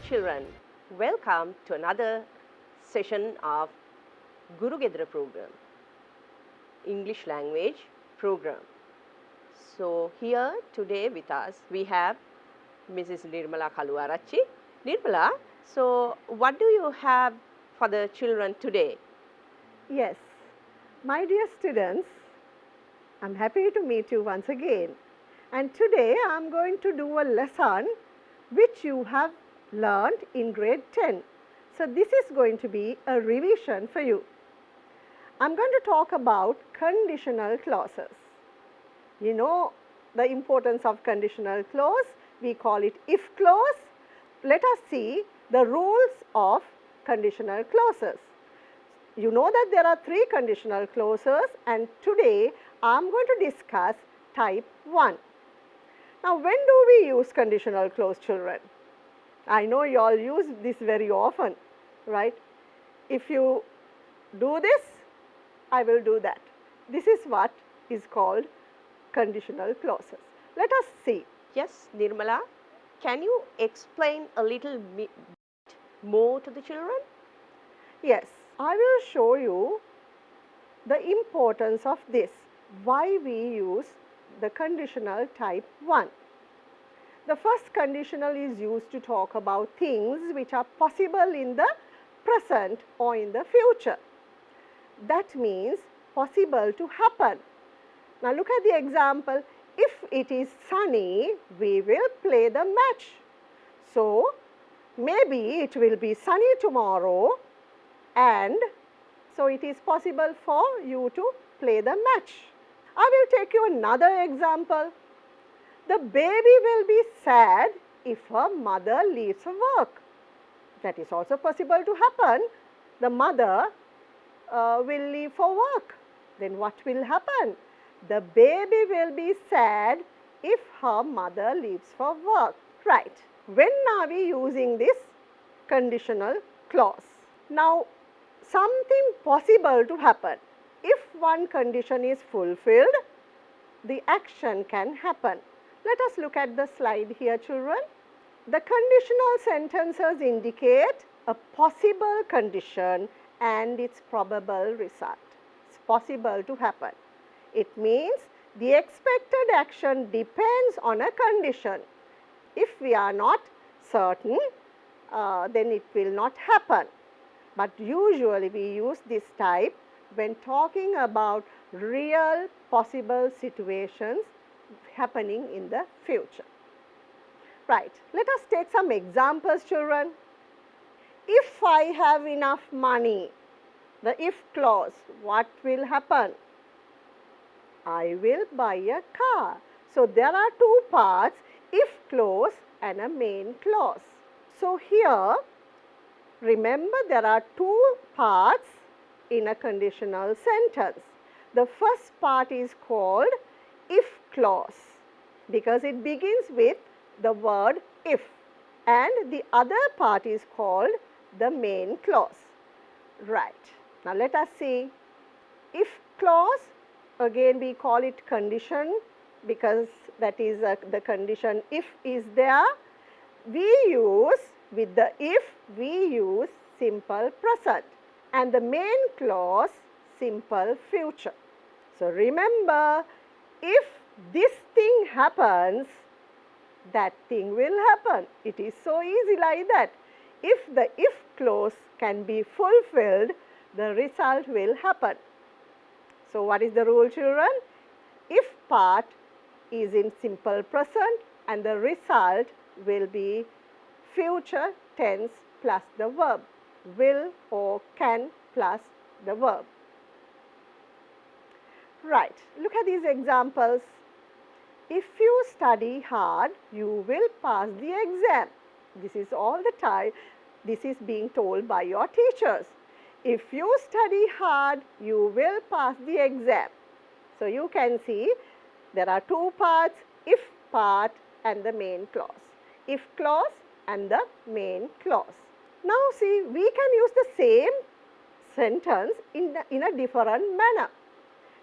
children, welcome to another session of Guru Gedra program, English language program. So here today with us we have Mrs. Nirmala Kaluarachi. Nirmala, so what do you have for the children today? Yes, my dear students, I am happy to meet you once again, and today I am going to do a lesson which you have learned in grade 10. So this is going to be a revision for you. I am going to talk about conditional clauses. You know the importance of conditional clause, we call it if clause. Let us see the rules of conditional clauses. You know that there are three conditional clauses, and today I am going to discuss type 1. Now, when do we use conditional clause, children? I know you all use this very often, right? If you do this, I will do that. This is what is called conditional clauses. Let us see. Yes, Nirmala, can you explain a little bit more to the children? Yes, I will show you the importance of this, why we use the conditional type 1. The first conditional is used to talk about things which are possible in the present or in the future. That means possible to happen. Now look at the example. If it is sunny, we will play the match. So maybe it will be sunny tomorrow, and so it is possible for you to play the match. I will take you another example. The baby will be sad if her mother leaves her work. That is also possible to happen. The mother will leave for work. Then what will happen? The baby will be sad if her mother leaves for work. Right. When are we using this conditional clause? Now, something possible to happen. If one condition is fulfilled, the action can happen. Let us look at the slide here, children. The conditional sentences indicate a possible condition and its probable result. It's possible to happen. It means the expected action depends on a condition. If we are not certain, then it will not happen. But usually we use this type when talking about real possible situations happening in the future. Right. Let us take some examples, children. If I have enough money, the if clause, what will happen? I will buy a car. So there are two parts, if clause and a main clause. So here, remember there are two parts in a conditional sentence. The first part is called if clause because it begins with the word if, and the other part is called the main clause. Right. Now let us see. If clause, again we call it condition because that is the condition if is there. We use, with the if, we use simple present, and the main clause simple future. So remember, if this thing happens, that thing will happen. It is so easy like that. If the if clause can be fulfilled, the result will happen. So what is the rule, children? If part is in simple present and the result will be future tense plus the verb, will or can plus the verb. Right. Look at these examples. If you study hard, you will pass the exam. This is all the time. This is being told by your teachers. If you study hard, you will pass the exam. So you can see there are two parts, if part and the main clause. If clause and the main clause. Now see, we can use the same sentence in a different manner.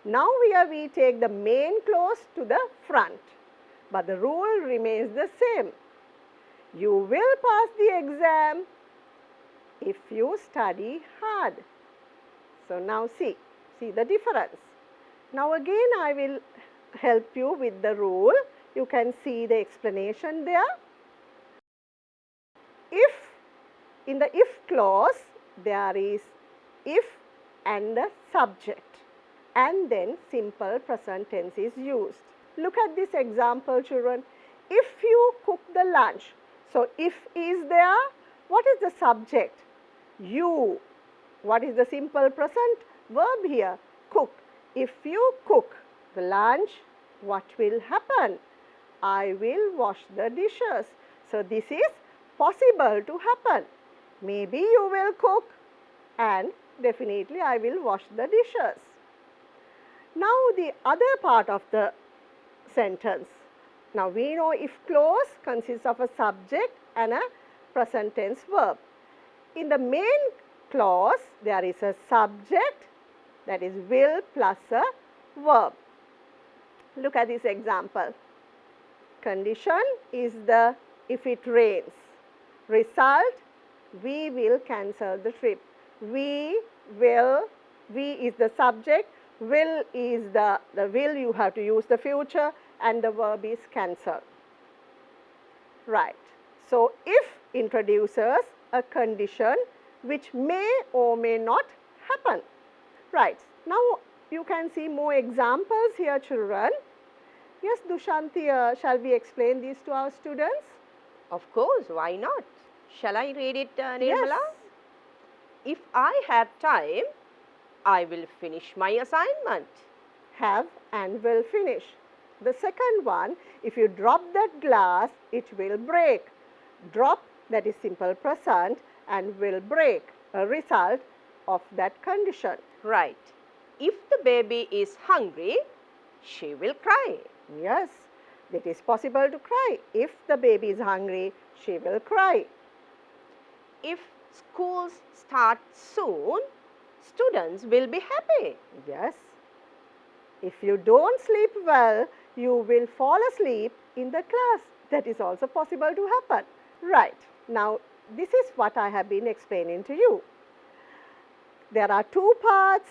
Now here we take the main clause to the front, but the rule remains the same. You will pass the exam if you study hard. So now see the difference. Now again I will help you with the rule. You can see the explanation there. If in the if clause there is if and the subject, and then simple present tense is used. Look at this example, children. If you cook the lunch, so if is there, what is the subject? You. What is the simple present verb here? Cook. If you cook the lunch, what will happen? I will wash the dishes. So this is possible to happen. Maybe you will cook and definitely I will wash the dishes. Now the other part of the sentence. Now we know if clause consists of a subject and a present tense verb. In the main clause there is a subject, that is will plus a verb. Look at this example. Condition is the if it rains. Result, we will cancel the trip. We is the subject, will is the will, you have to use the future, and the verb is cancel. Right. So if introduces a condition which may or may not happen. Right. Now you can see more examples here, children. Yes, Dushanti, shall we explain these to our students? Of course, why not? Shall I read it, Nirmala? Yes. If I have time, I will finish my assignment. Have and will finish. The second one, if you drop that glass, it will break. Drop, that is simple present, and will break, a result of that condition. Right. If the baby is hungry, she will cry. Yes, it is possible to cry. If the baby is hungry, she will cry. If schools start soon, students will be happy. Yes. If you don't sleep well, you will fall asleep in the class. That is also possible to happen. Right. Now, this is what I have been explaining to you. There are two parts,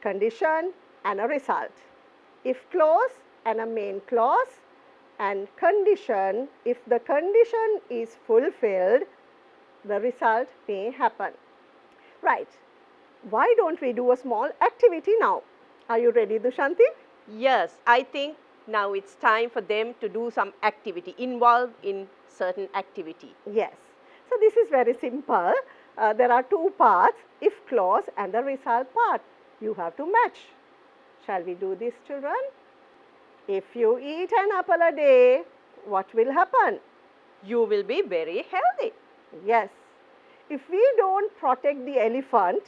condition and a result. If clause and a main clause, and condition, if the condition is fulfilled, the result may happen. Right. Why don't we do a small activity now? Are you ready, Dushanti? Yes, I think now it's time for them to do some activity, involved in certain activity. Yes. So this is very simple. There are two parts, if clause and the result part. You have to match. Shall we do this, children? If you eat an apple a day, what will happen? You will be very healthy. Yes. If we don't protect the elephant,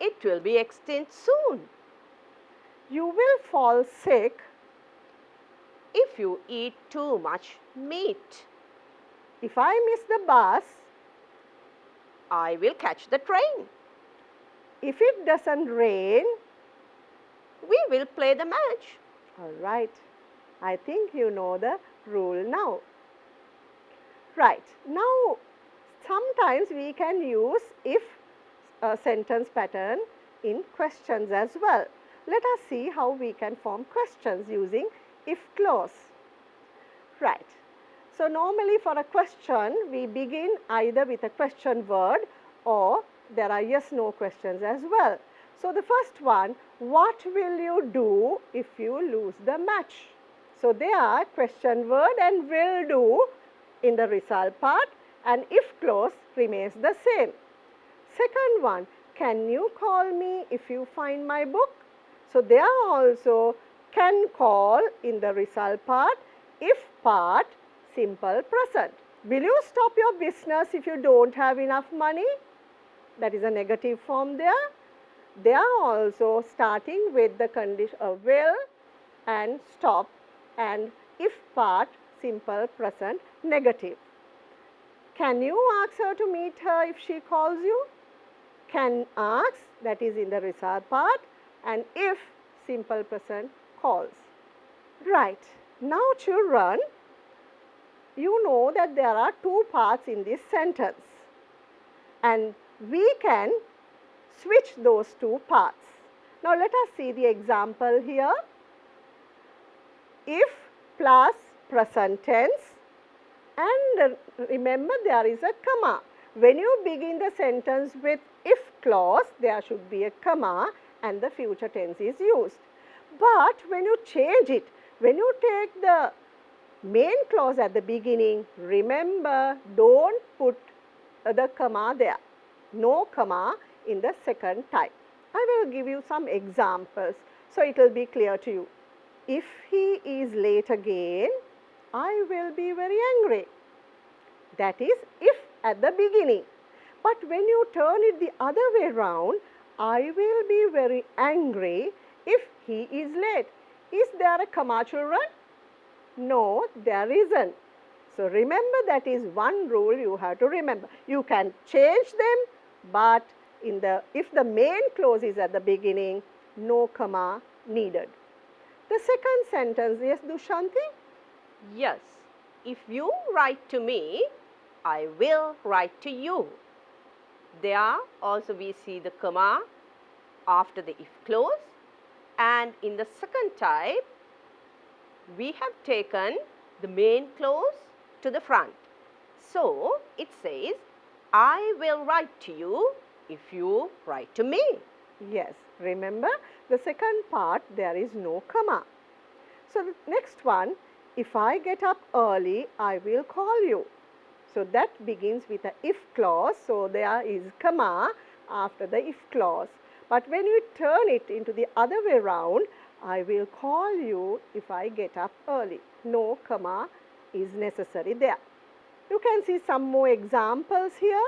it will be extinct soon. You will fall sick if you eat too much meat. If I miss the bus, I will catch the train. If it doesn't rain, we will play the match. All right. I think you know the rule now. Right. Now, sometimes we can use if sentence pattern in questions as well. Let us see how we can form questions using if clause. Right. So, normally for a question, we begin either with a question word or there are yes no questions as well. So, the first one, what will you do if you lose the match? So, there are question word and will do in the result part, and if clause remains the same. Second one, can you call me if you find my book? So, there are also can call in the result part, if part, simple present. Will you stop your business if you don't have enough money? That is a negative form there. They are also starting with the condition will and stop, and if part, simple present, negative. Can you ask her to meet her if she calls you? Can ask, that is in the result part, and if, simple present, calls. Right. Now, children, you know that there are two parts in this sentence, and we can switch those two parts. Now let us see the example here. If plus present tense, and remember there is a comma. When you begin the sentence with if clause, there should be a comma and the future tense is used. But when you change it, when you take the main clause at the beginning, remember, don't put the comma there. No comma in the second type. I will give you some examples so it will be clear to you. If he is late again, I will be very angry. That is if at the beginning. But when you turn it the other way round, I will be very angry if he is late. Is there a comma, children? No, there isn't. So remember, that is one rule you have to remember. You can change them, but if the main clause is at the beginning, no comma needed. The second sentence, yes, Dushanti? Yes, if you write to me, I will write to you. There also we see the comma after the if clause, and in the second type, we have taken the main clause to the front. So it says, I will write to you if you write to me. Yes, remember the second part there is no comma. So the next one, if I get up early, I will call you. So that begins with a if clause, so there is comma after the if clause. But when you turn it into the other way round, I will call you if I get up early. No comma is necessary there. You can see some more examples here.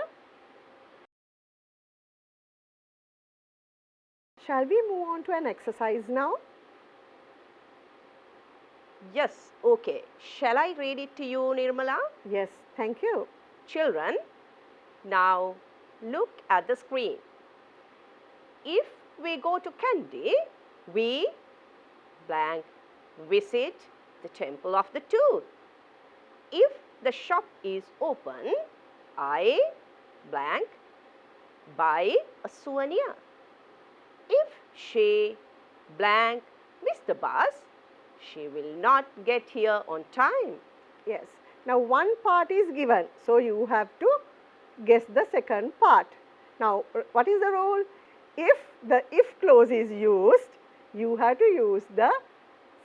Shall we move on to an exercise now? Yes, okay. Shall I read it to you, Nirmala? Yes, thank you. Children, now look at the screen. If we go to Kandy, we blank visit the temple of the tooth. If the shop is open, I blank buy a souvenir. If she blank miss the bus, she will not get here on time. Yes. Now one part is given, so you have to guess the second part. Now what is the rule? If the if clause is used, you have to use the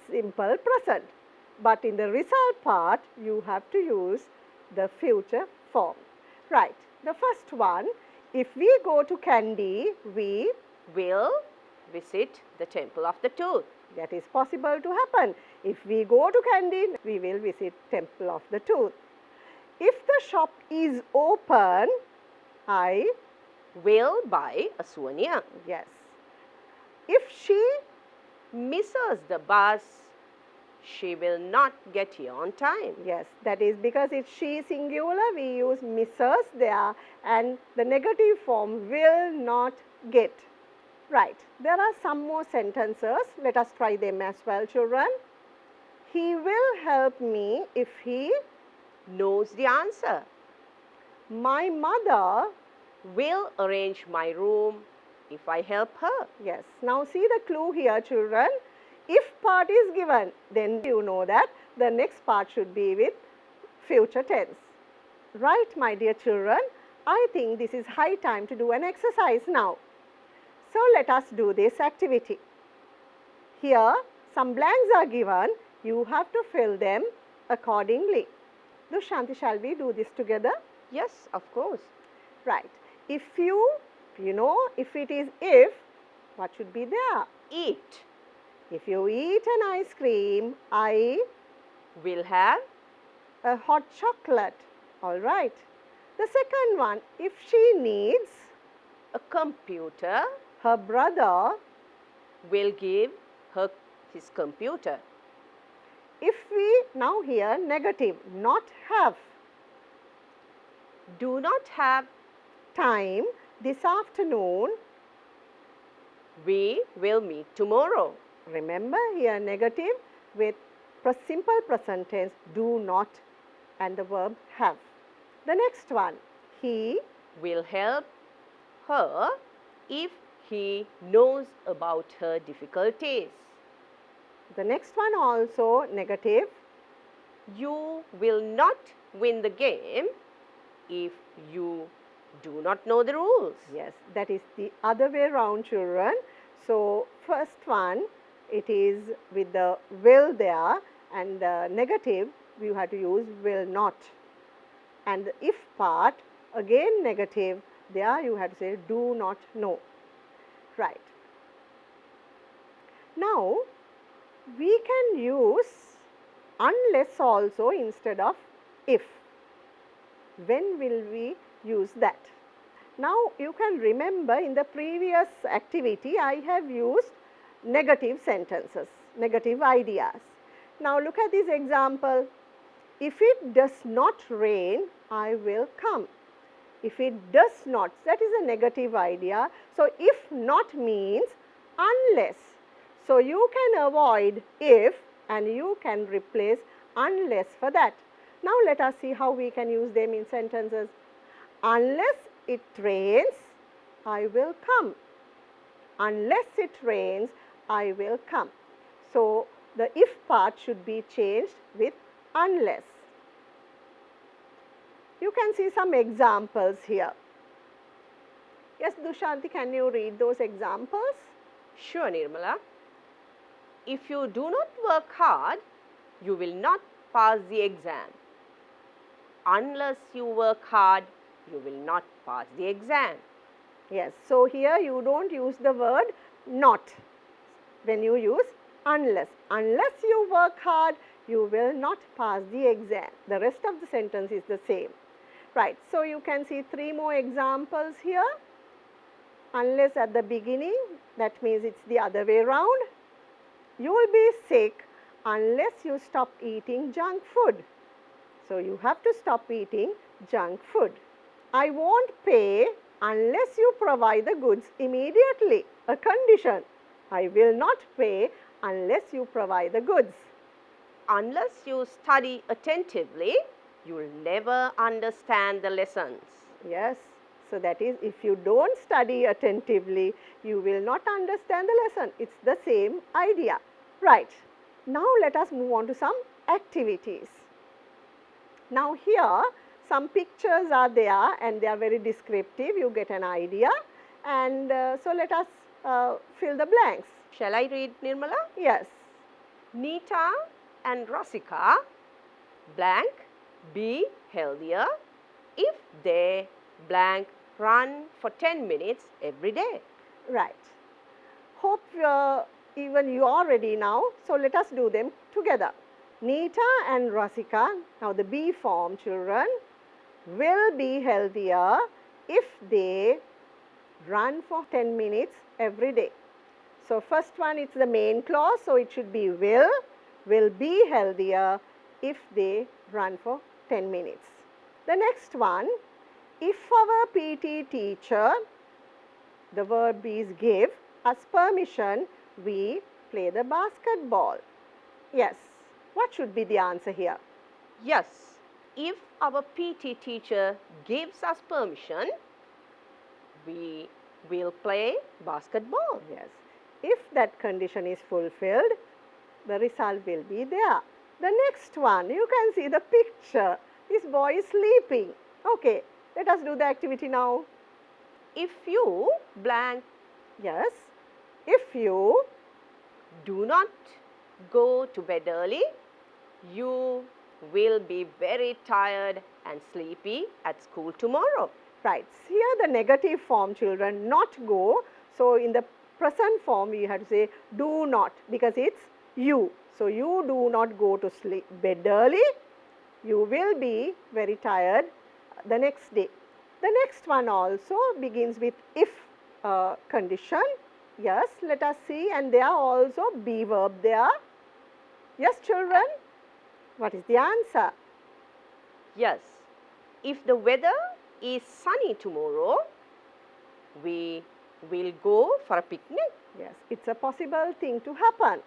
simple present. But in the result part, you have to use the future form. Right. The first one, if we go to Kandy, we will visit the temple of the tooth. That is possible to happen. If we go to Kandy, we will visit temple of the tooth. If the shop is open, I will buy a souvenir. Yes. If she misses the bus, she will not get here on time. Yes, that is because it's she singular, we use misses there, and the negative form will not get. Right. There are some more sentences. Let us try them as well, children. He will help me if he knows the answer. My mother will arrange my room if I help her. Yes. Now see the clue here, children. If part is given, then you know that the next part should be with future tense. Right, my dear children, I think this is high time to do an exercise now. So let us do this activity. Here some blanks are given, you have to fill them accordingly. Dushanti, shall we do this together? Yes, of course. Right. If if it is if, what should be there? Eat. If you eat an ice cream, I will have a hot chocolate. All right. The second one, if she needs a computer, her brother will give her his computer. If we now here negative, not have. Do not have time this afternoon. We will meet tomorrow. Remember here negative with simple present tense, do not and the verb have. The next one, he will help her if he knows about her difficulties. The next one also negative. You will not win the game if you do not know the rules. Yes, that is the other way around, children. So, first one, it is with the will there, and the negative we have to use will not. And the if part, again negative, there you have to say do not know. Right. Now, we can use unless also instead of if. When will we use that? Now, you can remember in the previous activity I have used negative sentences, negative ideas. Now, look at this example. If it does not rain, I will come. If it does not, that is a negative idea. So, if not means unless. So, you can avoid if and you can replace unless for that. Now, let us see how we can use them in sentences. Unless it rains, I will come. Unless it rains, I will come. So, the if part should be changed with unless. You can see some examples here. Yes, Dushanti, can you read those examples? Sure, Nirmala. If you do not work hard, you will not pass the exam. Unless you work hard, you will not pass the exam. Yes, so here you don't use the word not when you use unless. Unless you work hard, you will not pass the exam. The rest of the sentence is the same. Right, so you can see 3 more examples here. Unless at the beginning, that means it's the other way round. You will be sick unless you stop eating junk food. So, you have to stop eating junk food. I won't pay unless you provide the goods immediately. A condition. I will not pay unless you provide the goods. Unless you study attentively, you will never understand the lessons. Yes. So, that is if you don't study attentively, you will not understand the lesson. It's the same idea. Right. Now, let us move on to some activities. Now, here some pictures are there and they are very descriptive. You get an idea. And so, let us fill the blanks. Shall I read, Nirmala? Yes. Nita and Rasika blank be healthier if they blank run for 10 minutes every day. Right. Hope even you are ready now. So, let us do them together. Nita and Rasika, now the be form, children, will be healthier if they run for 10 minutes every day. So, first one is the main clause, so it should be will be healthier if they run for 10 minutes. The next one, if our PT teacher, the verb is give, us permission, we play the basketball. Yes. What should be the answer here? Yes. If our PT teacher gives us permission, we will play basketball. Yes. If that condition is fulfilled, the result will be there. The next one, you can see the picture. This boy is sleeping. Okay, let us do the activity now. If you blank. Yes. If you do not go to bed early, you will be very tired and sleepy at school tomorrow. Right. Here the negative form, children, not go. So, in the present form, we have to say do not because it's you. So, you do not go to bed early. You will be very tired the next day. The next one also begins with if condition. Yes, let us see, and there are also be verb there. Yes, children. What is the answer? Yes. If the weather is sunny tomorrow, we will go for a picnic. Yes, it's a possible thing to happen.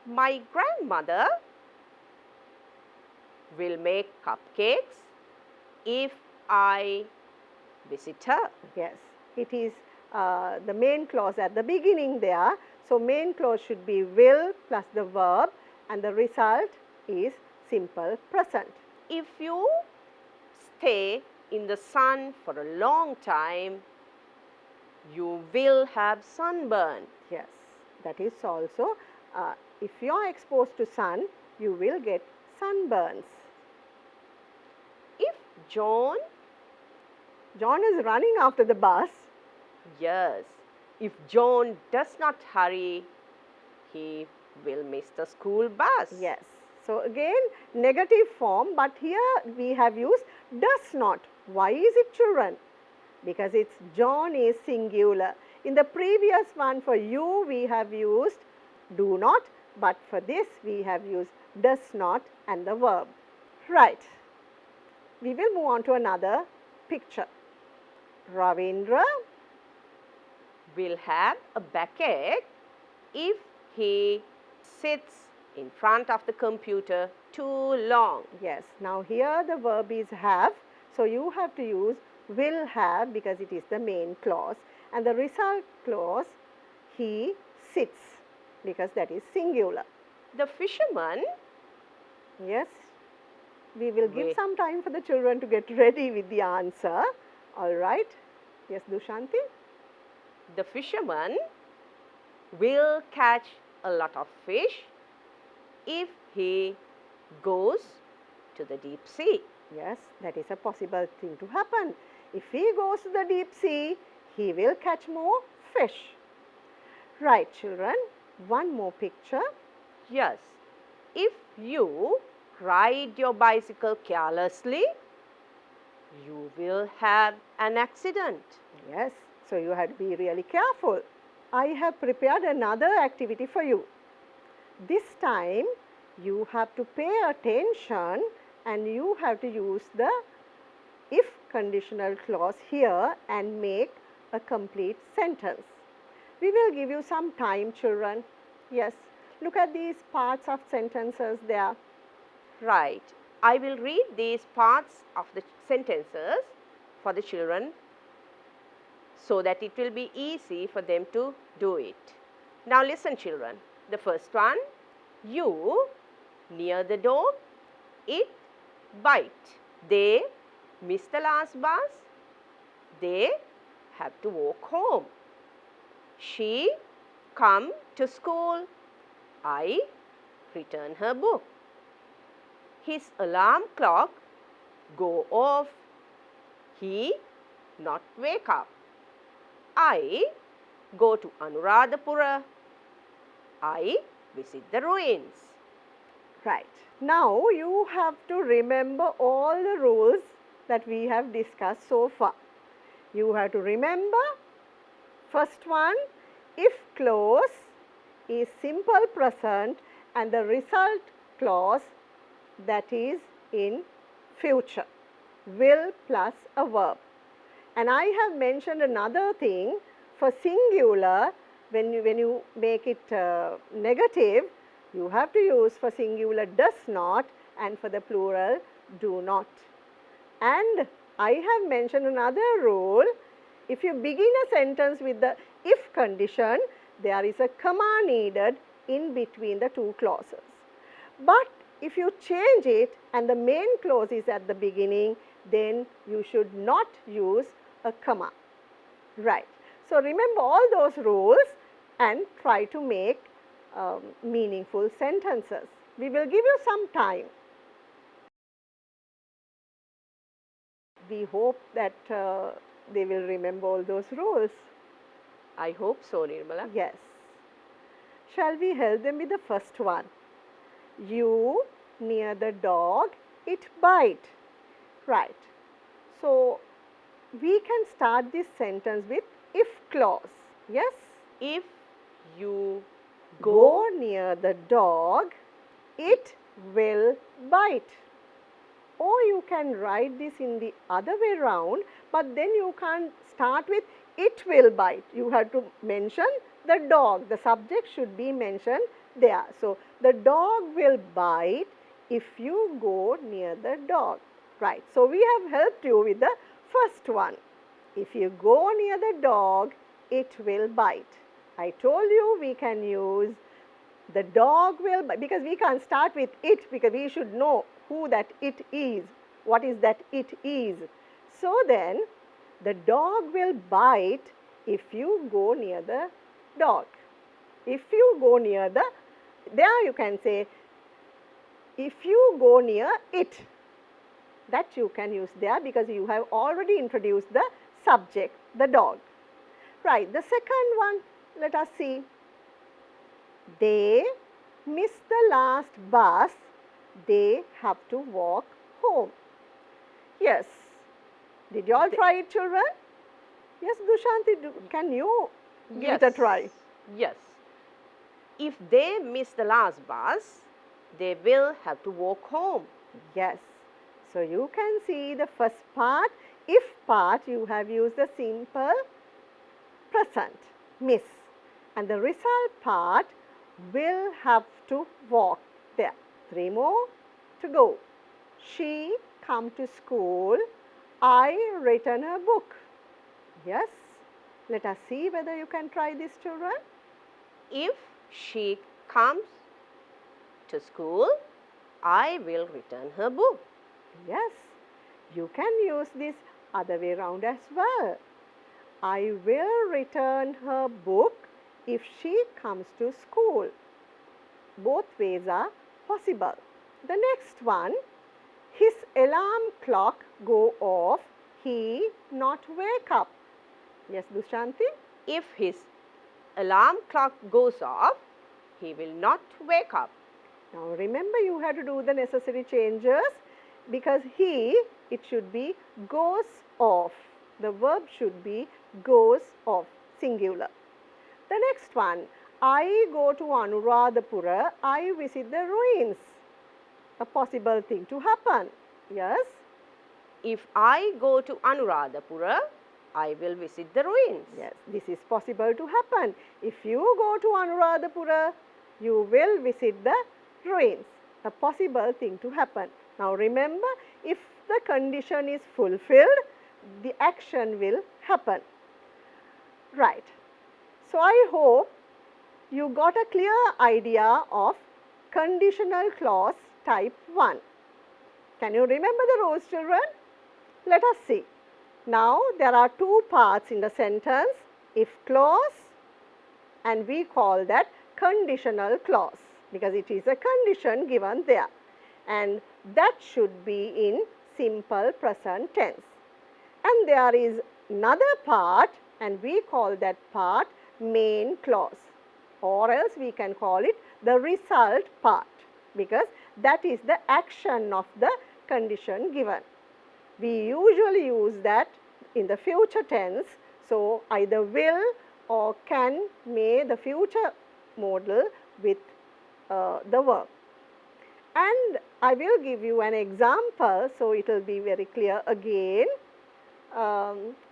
My grandmother will make cupcakes if I visit her. Yes, it is the main clause at the beginning there. So, main clause should be will plus the verb and the result is simple present. If you stay in the sun for a long time, you will have sunburn. Yes, that is also if you are exposed to sun, you will get sunburns. If John, John is running after the bus. yes, if John does not hurry, he will miss the school bus. Yes. So, again negative form, but here we have used does not. Why is it children? Because it's John is singular. In the previous one for you we have used do not, but for this we have used does not and the verb. Right. We will move on to another picture. Ravindra will have a backache if he sits in front of the computer too long. Yes, now here the verb is have, so you have to use will have because it is the main clause, and the result clause he sits because that is singular. The fisherman, yes, we will give Wait. some time for the children to get ready with the answer. All right. Yes, Dushanti? the fisherman will catch a lot of fish if he goes to the deep sea. Yes, that is a possible thing to happen. If he goes to the deep sea, he will catch more fish. Right, children, one more picture. Yes, if you ride your bicycle carelessly, you will have an accident. Yes, so you have to be really careful. I have prepared another activity for you. This time you have to pay attention and you have to use the if conditional clause here and make a complete sentence. We will give you some time, children. Yes, look at these parts of sentences there. Right. I will read these parts of the sentences for the children so that it will be easy for them to do it. Now listen, children. The first one, you near the dog, it bite. They miss the last bus. They have to walk home. She come to school. I return her book. His alarm clock go off. He not wake up. I go to Anuradhapura. I visit the ruins. Right. Now you have to remember all the rules that we have discussed so far. You have to remember first one, if clause is simple present and the result clause that is in future, will plus a verb. And I have mentioned another thing for singular, when you make it negative, you have to use for singular does not and for the plural do not. And I have mentioned another rule, if you begin a sentence with the if condition, there is a comma needed in between the two clauses. But if you change it and the main clause is at the beginning, then you should not use a comma. Right. So remember all those rules and try to make meaningful sentences. We will give you some time. We hope that they will remember all those rules. I hope so, Nirmala. Yes. Shall we help them with the first one? You near the dog, it bite. Right. So we can start this sentence with if clause. Yes? If you Go near the dog, it will bite. Or you can write this in the other way round, but then you can't start with it will bite. You have to mention the dog. The subject should be mentioned there. So, the dog will bite if you go near the dog. Right. So, we have helped you with the first one. If you go near the dog, it will bite. I told you we can use the dog will bite, because we can't start with it, because we should know who that it is, what is that it is. So, then the dog will bite if you go near the dog. If you go near the, there you can say, if you go near it, that you can use there, because you have already introduced the subject, the dog. Right, the second one, let us see. They miss the last bus, they have to walk home. Yes, did you all try it, children? Yes, Dushanti, can you give it a try? Yes. If they miss the last bus, they will have to walk home. Yes. So, you can see the first part, if part, you have used the simple present, miss. And the result part, will have to walk there. 3 more to go. She come to school, I return her book. Yes. Let us see whether you can try this, children. If she comes to school, I will return her book. Yes, you can use this other way around as well. I will return her book if she comes to school. Both ways are possible. The next one, his alarm clock go off, he not wake up. Yes, Dushanti? If his alarm clock goes off, he will not wake up. Now remember, you have to do the necessary changes, because he, it should be goes off. The verb should be goes off, singular. The next one, I go to Anuradhapura, I visit the ruins. A possible thing to happen. Yes? If I go to Anuradhapura, I will visit the ruins. Yes, this is possible to happen. If you go to Anuradhapura, you will visit the ruins. A possible thing to happen. Now remember, if the condition is fulfilled, the action will happen. Right. So I hope you got a clear idea of conditional clause type 1. Can you remember the rules, children? Let us see. Now there are 2 parts in the sentence, if clause, and we call that conditional clause, because it is a condition given there, and that should be in simple present tense. And there is another part, and we call that part main clause, or else we can call it the result part, because that is the action of the condition given. We usually use that in the future tense, so either will or can, may, the future modal with the verb. And I will give you an example, so it will be very clear again.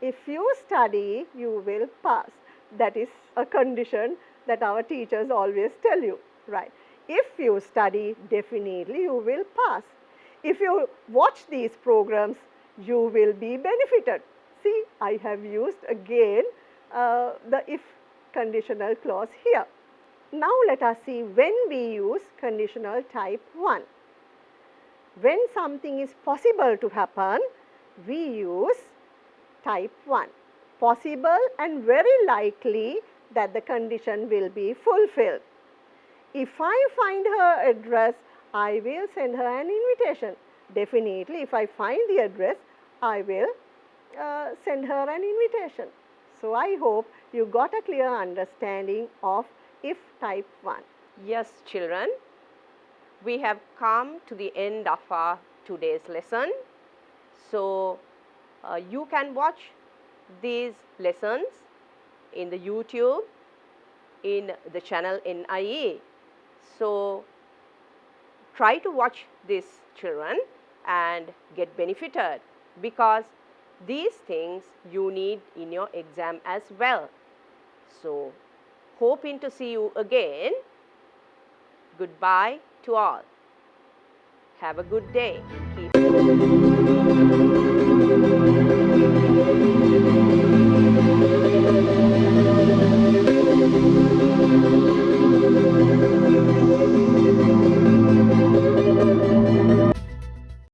If you study, you will pass. That is a condition that our teachers always tell you, right? If you study, definitely you will pass. If you watch these programs, you will be benefited. See, I have used again the if conditional clause here. Now let us see when we use conditional type 1. When something is possible to happen, we use type 1. Possible and very likely that the condition will be fulfilled. If I find her address, I will send her an invitation. Definitely, if I find the address, I will send her an invitation. So I hope you got a clear understanding of if type 1. Yes, children, we have come to the end of our today's lesson. So you can watch these lessons in the YouTube, in the channel NIE. So try to watch this, children, and get benefited, because these things you need in your exam as well. So hoping to see you again. Goodbye to all. Have a good day. Keep